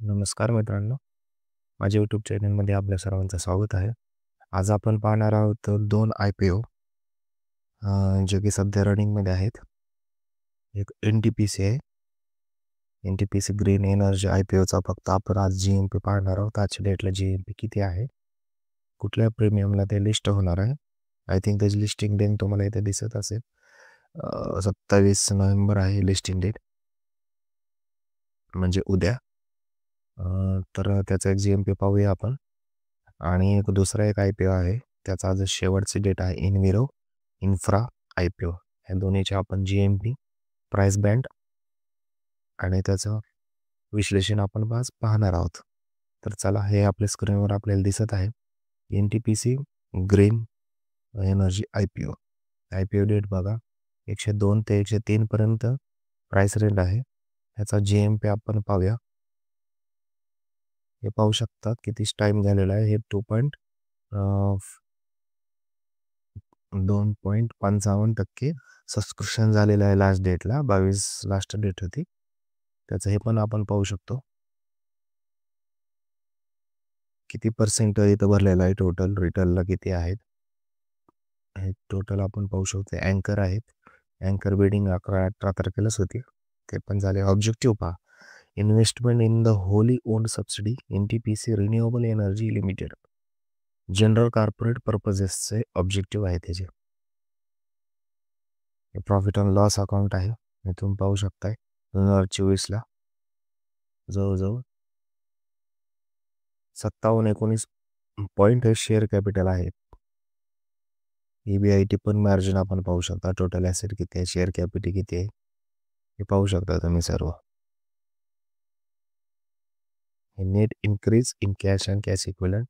नमस्कार मित्रांनो, माझ्या यूट्यूब चॅनलमध्ये आपल्या सर्वांचं स्वागत आहे. आज आपण पाहणार आहोत 2 IPO जे की सध्या रनिंगमध्ये आहेत. एक NTPC आहे. NTPC ग्रीन एनर्जी IPOचा फक्त आपण आज GMP पाहणार आहोत. आजच्या डेटला GMP किती आहे, कुठल्या प्रीमियमला ते लिस्ट होणार आहे. आय थिंक त्याची लिस्टिंग डेट तुम्हाला इथे दिसत असेल. 27 नोव्हेंबर आहे लिस्टिंग डेट, म्हणजे उद्या. तर त्याचा एक GMP पाहूया आपण. आणि एक दुसरा एक IPO आहे, त्याचा आज शेवटची डेट आहे. इनविरो इन्फ्रा IPO. ह्या दोन्हीचे आपण GMP, प्राइस बँड आणि त्याचं विश्लेषण आपण आज पाहणार आहोत. तर चला, हे आपल्या स्क्रीनवर आपल्याला दिसत आहे NTPC green energy IPO date बघा, 102 ते 103 पर्यंत प्राइस रेंज आहे. ह्याचा GMP आपण पाहूया. हे पाहू शकता किती टाईम झालेला आहे. हे 2.55% सबस्क्रिप्शन झालेलं आहे लास्ट डेटला. 22 लास्ट डेट होती त्याचं. हे पण आपण पाहू शकतो किती पर्सेंट इथं भरलेलं आहे. टोटल रिटेलला किती आहेत हे टोटल आपण पाहू शकतो. अँकर आहेत. अँकर बिडिंग 11-18 तारखेलाच होती, ते पण झाले. ऑब्जेक्टिव्ह पहा, investment in the wholly owned subsidy NTPC renewable energy limited, general corporate पर्पजेसचे ऑब्जेक्टिव्ह आहे त्याचे. प्रॉफिट अँड लॉस अकाउंट आहे, हे तुम्ही पाहू शकताय. 2024ला जवळजवळ 57-19 पॉईंट हे शेअर कॅपिटल आहे. EBIT पण मार्जिन आपण पाहू शकता. टोटल ॲसेट किती आहे, शेअर कॅपिटल किती आहे हे पाहू शकता तुम्ही सर्व. Net increase in cash and cash equivalent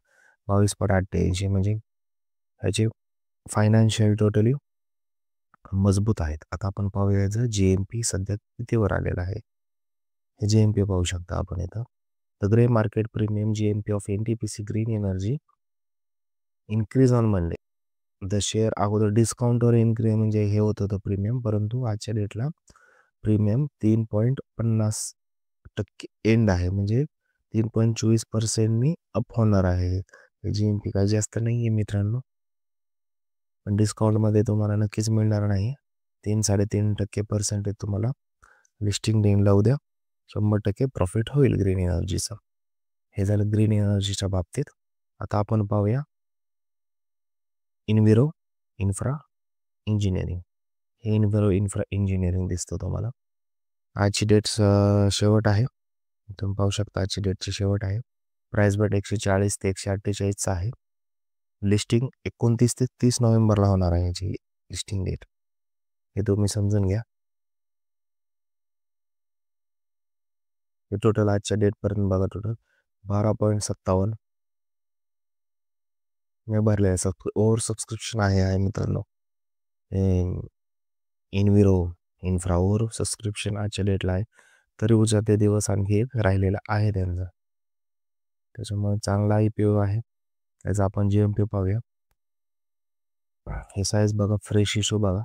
22.88, म्हणजे ह्याचे फायनान्शियल टोटली मजबूत आहेत. आता आपण पाहूया GMP सध्या कितीवर आलेला आहे. हे GMP पाहू शकता आपण इथं. The grey market premium GMP of NTPC green energy increase on Monday. The share अगोदर डिस्काउंटवर इन्क्रीज म्हणजे हे होत होतं प्रीमियम, परंतु आजच्या डेटला प्रीमियम 3.50% एंड आहे, म्हणजे 3.24% अप होणार आहे. GMP काय जास्त नाही आहे मित्रांनो, पण डिस्काउंटमध्ये तुम्हाला नक्कीच मिळणार नाही. 3-3.5% तुम्हाला लिस्टिंग डेनला उद्या 100% प्रॉफिट होईल ग्रीन एनर्जीचा. हे झालं ग्रीन एनर्जीच्या बाबतीत. आता आपण पाहूया इनविरो इन्फ्रा इंजिनिअरिंग. हे इनविरो इन्फ्रा इंजिनिअरिंग दिसतं तुम्हाला. आजची डेट शेवट आहे, तुम्ही पाहू शकता. आजची डेटची शेवट आहे. प्राइस बॅट 140 ते 148 आहे. लिस्टिंग 29 ते 30 नोव्हेंबरला होणार आहे याची लिस्टिंग डेट, हे तुम्ही समजून घ्या. हे टोटल आजच्या डेटपर्यंत बघा, टोटल 12.57 मी भरले आहे. ओव्हर सबस्क्रिप्शन आहे मित्रांनो. इनविरो इन्फ्रा ओव्हर सबस्क्रिप्शन आजच्या डेटला आहे, तरी उद्या ते दिवस आणखी एक राहिलेला आहे त्यांचा. त्याच्यामुळे चांगला IPO आहे. त्याचा आपण GMP पाहूया. हे साईज बघा, फ्रेश इशू बघा,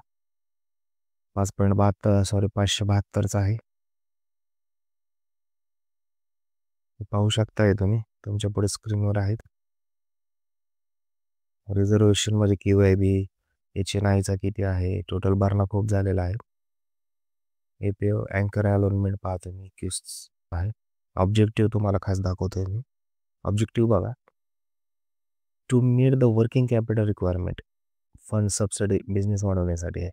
572चा आहे. पाहू शकताय तुम्ही, तुमच्या पुढे स्क्रीनवर आहेत. रिझर्वेशनमध्ये QIB HNIचा किती आहे, टोटल भरणा खूप झालेला आहे. APO अँकर अलॉटमेंट पहा तुम्ही 21 आहे. ऑब्जेक्टिव्ह तुम्हाला खास दाखवतोय मी. ऑब्जेक्टिव्ह बघा, to meet the working capital requirement, fund subsidy business वाढवण्यासाठी आहे.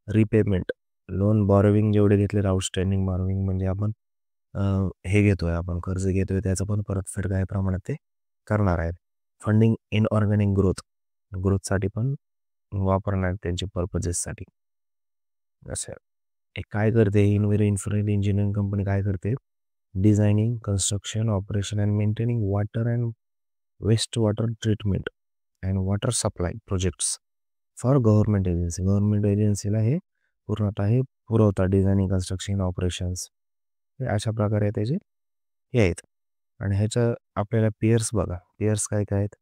रिपेमेंट लोन बॉरोविंग, जेवढे घेतलेले आउटस्टँडिंग बॉरोविंग म्हणजे आपण हे घेतोय, आपण कर्ज घेतोय, त्याचं पण परतफेड काही प्रमाणात ते करणार आहेत. फंडिंग इन ऑर्गॅनिक ग्रोथसाठी पण वापरणार त्यांच्या पर्पजेससाठी. असं हे काय करते इनविरो इन्फ्रा इंजिनिअरिंग कंपनी, काय करते, designing, construction, operation and maintaining water and waste water treatment and water supply projects for government agency. Government एजन्सीला हे पूर्णतः हे पुरवतात. डिझायनिंग, कन्स्ट्रक्शन, ऑपरेशन्स, हे अशा प्रकारे त्याचे हे आहेत. आणि ह्याचं आपल्याला पेअर्स बघा, पेअर्स काय काय आहेत.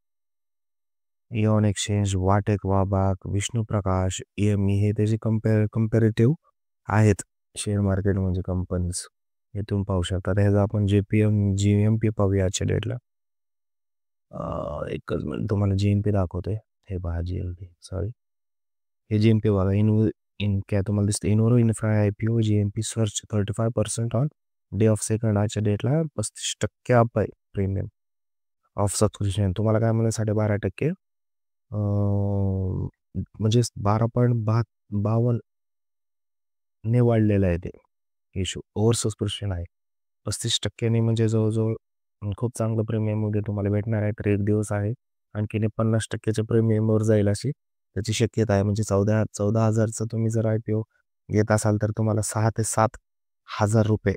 इऑन एक्सचेंज, वाटेक वाबाक, विष्णू प्रकाश, EME, हे त्याचे कम्पॅरेटिव्ह आहेत शेअर मार्केट म्हणजे कंपनीज. हे तुम्ही पाहू शकता. ह्याचा आपण GMP पाहूया आजच्या डेटला. एकच मिनिट तुम्हाला GMP दाखवतोय. हे पहा GMP, सॉरी. हे GMP बघा. काय तुम्हाला दिसतं, इनोरो infra IPO GMP search 35% on day of second. आजच्या डेटला 35% अप आहे प्रीमियम ऑफ सबस्क्रिप्शन. तुम्हाला काय म्हणलं 12.5% म्हणजे 12.52 ने वाढलेलं आहे ते इश्यू. ओव्हर सबस्क्रिप्शन आहे 35%. म्हणजे जवळजवळ खूप चांगलं प्रीमियम वगैरे तुम्हाला भेटणार आहे. तर एक दिवस आहे, आणखीन 50%च्या प्रीमियमवर जाईल अशी त्याची शक्यता आहे. म्हणजे 14,000चा तुम्ही जर IPO घेत असाल तर तुम्हाला 6,000 ते 7,000 रुपये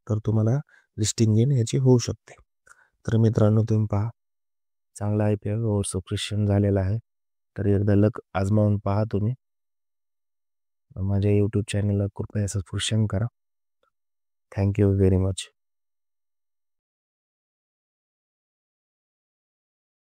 तर तुम्हाला लिस्टिंग गेन याची होऊ शकते. तर मित्रांनो तुम्ही पहा, चांगला IPO ओव्हर सबस्क्रिप्शन झालेला आहे. तर एकदा लक आजमावून पहा तुम्ही. माझ्या यूट्यूब चॅनलला कृपया सबस्क्रिप्शन करा. Thank you very much.